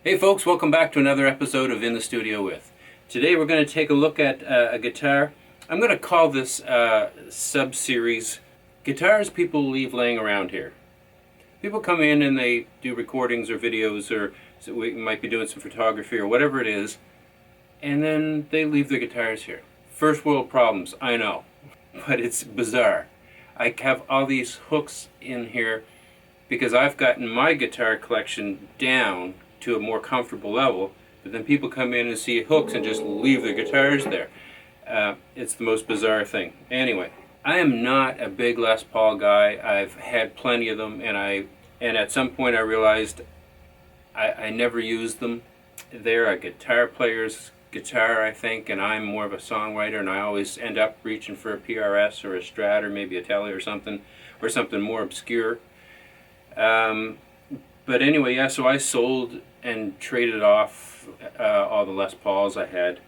Hey folks, welcome back to another episode of In the Studio With. Today we're going to take a look at a guitar. I'm going to call this sub-series Guitars People Leave Laying Around Here. People come in and they do recordings or videos, or so we might be doing some photography or whatever it is, and then they leave their guitars here. First world problems, I know, but it's bizarre. I have all these hooks in here because I've gotten my guitar collection down to a more comfortable level, but then people come in and see hooks and just leave their guitars there. It's the most bizarre thing. Anyway, I am not a big Les Paul guy. I've had plenty of them, and at some point I realized I never used them. They're a guitar player's guitar, I think, and I'm more of a songwriter, and I always end up reaching for a PRS or a Strat or maybe a Tele or something more obscure. But anyway, yeah, so I sold and traded off all the Les Pauls I had,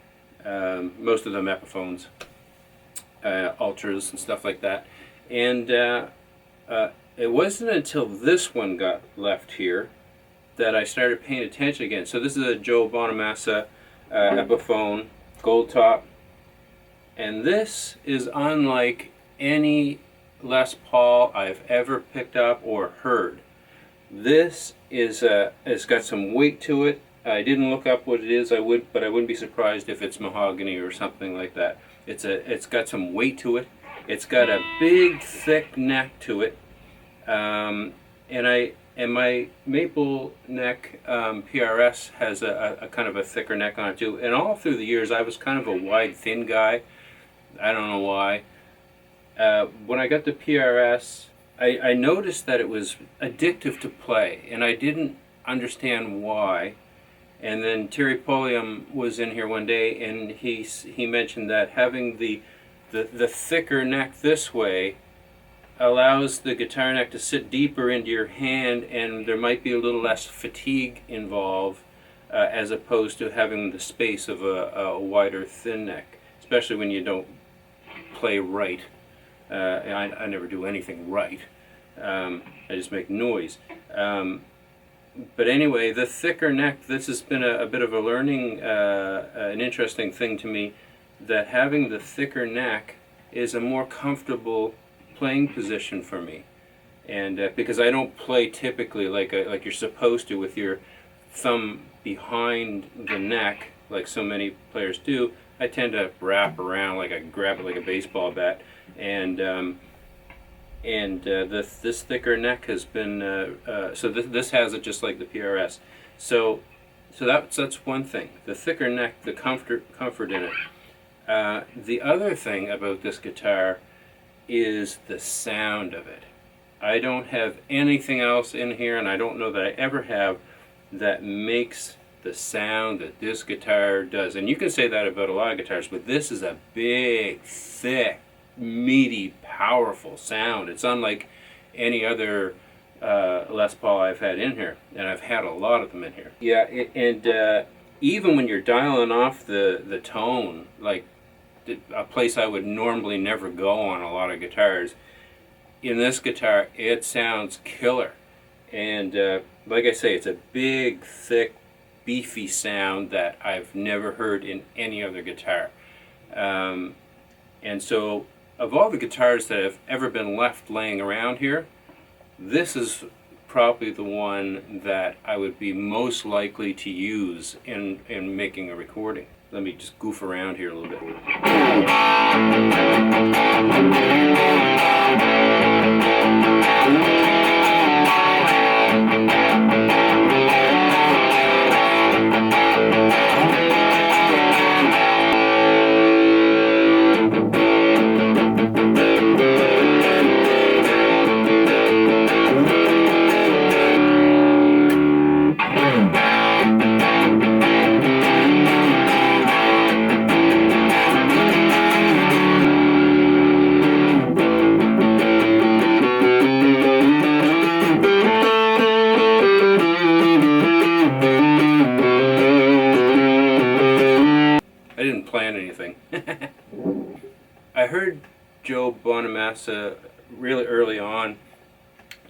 most of them Epiphones, Ultras and stuff like that. And it wasn't until this one got left here that I started paying attention again. So this is a Joe Bonamassa Epiphone gold top, and this is unlike any Les Paul I've ever picked up or heard. This is it's got some weight to it. I didn't look up what it is. But I wouldn't be surprised if it's mahogany or something like that. It's got some weight to it. It's got a big, thick neck to it, and my maple neck PRS has a kind of a thicker neck on it too. And all through the years, I was kind of a wide, thin guy. I don't know why. When I got the PRS, I noticed that it was addictive to play, and I didn't understand why. And then Terry Pulliam was in here one day, and he mentioned that having the thicker neck this way allows the guitar neck to sit deeper into your hand, and there might be a little less fatigue involved as opposed to having the space of a wider, thin neck, especially when you don't play right. I never do anything right. I just make noise. But anyway, the thicker neck, this has been a bit of a learning, an interesting thing to me, that having the thicker neck is a more comfortable playing position for me. And because I don't play typically like you're supposed to with your thumb behind the neck, like so many players do, I tend to wrap around like I grab it like a baseball bat, and this thicker neck has been so this has it just like the PRS. So that's one thing. The thicker neck, the comfort in it. The other thing about this guitar is the sound of it. I don't have anything else in here, and I don't know that I ever have, that makes the sound that this guitar does. And you can say that about a lot of guitars, but this is a big, thick, meaty, powerful sound. It's unlike any other Les Paul I've had in here, and I've had a lot of them in here. Yeah, and even when you're dialing off the tone, like a place I would normally never go on a lot of guitars, in this guitar it sounds killer. And like I say, it's a big, thick, beefy sound that I've never heard in any other guitar. And so, of all the guitars that have ever been left laying around here, this is probably the one that I would be most likely to use in making a recording. Let me just goof around here a little bit. I didn't plan anything. I heard Joe Bonamassa really early on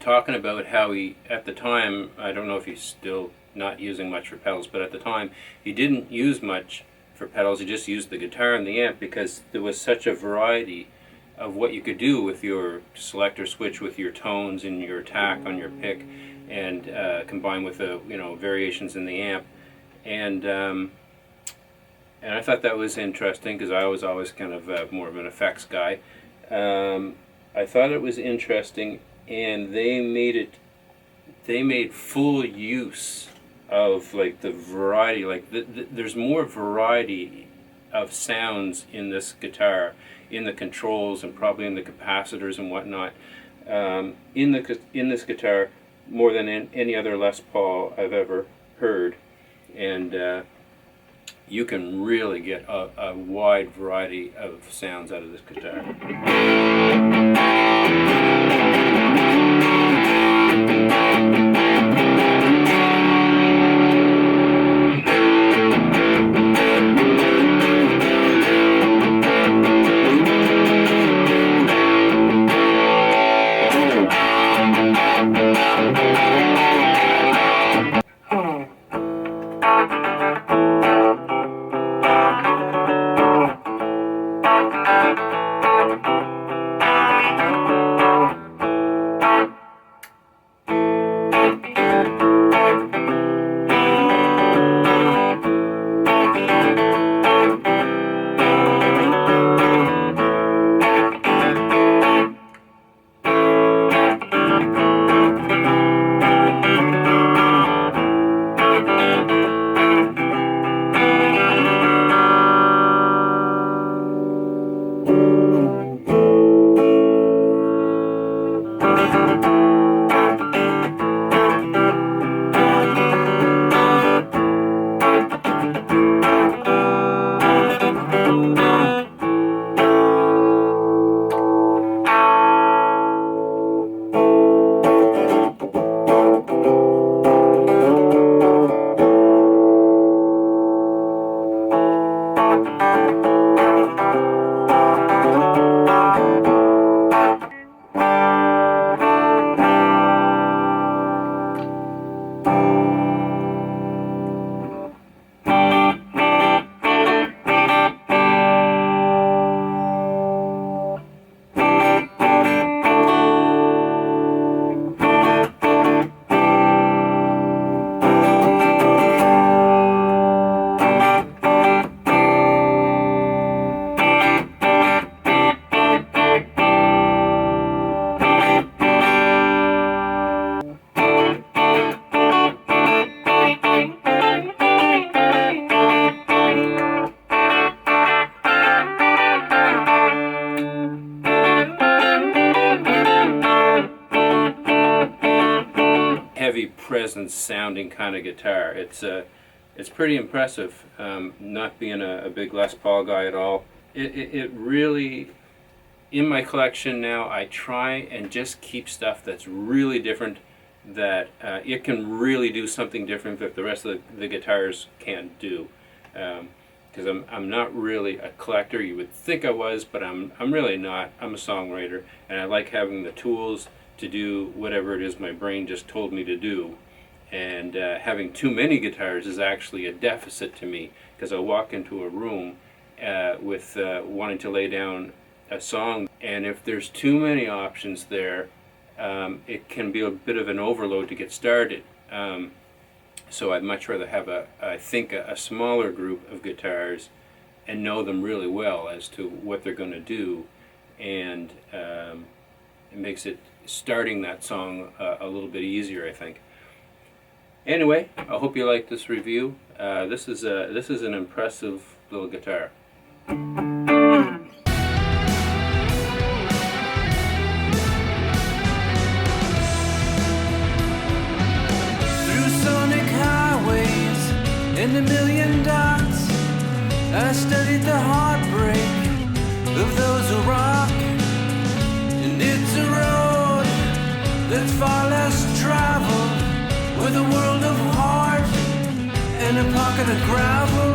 talking about how he, at the time, I don't know if he's still not using much for pedals, but at the time he didn't use much for pedals. He just used the guitar and the amp because there was such a variety of what you could do with your selector switch, with your tones and your attack on your pick, and combined with the variations in the amp, and I thought that was interesting because I was always kind of more of an effects guy. I thought it was interesting, and they made full use of like the variety. Like there's more variety of sounds in this guitar, in the controls and probably in the capacitors and whatnot, in this guitar, more than any other Les Paul I've ever heard, and you can really get a wide variety of sounds out of this guitar. Heavy presence sounding kind of guitar. It's pretty impressive, not being a big Les Paul guy at all. It really, in my collection now, I try and just keep stuff that's really different, that it can really do something different that the rest of the guitars can't do. Because I'm not really a collector. You would think I was, but I'm really not. I'm a songwriter, and I like having the tools to do whatever it is my brain just told me to do. And having too many guitars is actually a deficit to me, because I walk into a room with wanting to lay down a song, and if there's too many options there, it can be a bit of an overload to get started. So I'd much rather have a smaller group of guitars and know them really well as to what they're going to do, and it makes it starting that song a little bit easier, I think. Anyway, I hope you like this review. This is an impressive little guitar. In a million dots, I studied the heartbreak of those who rock. And it's a road that's far less traveled, with a world of heart and a pocket of gravel.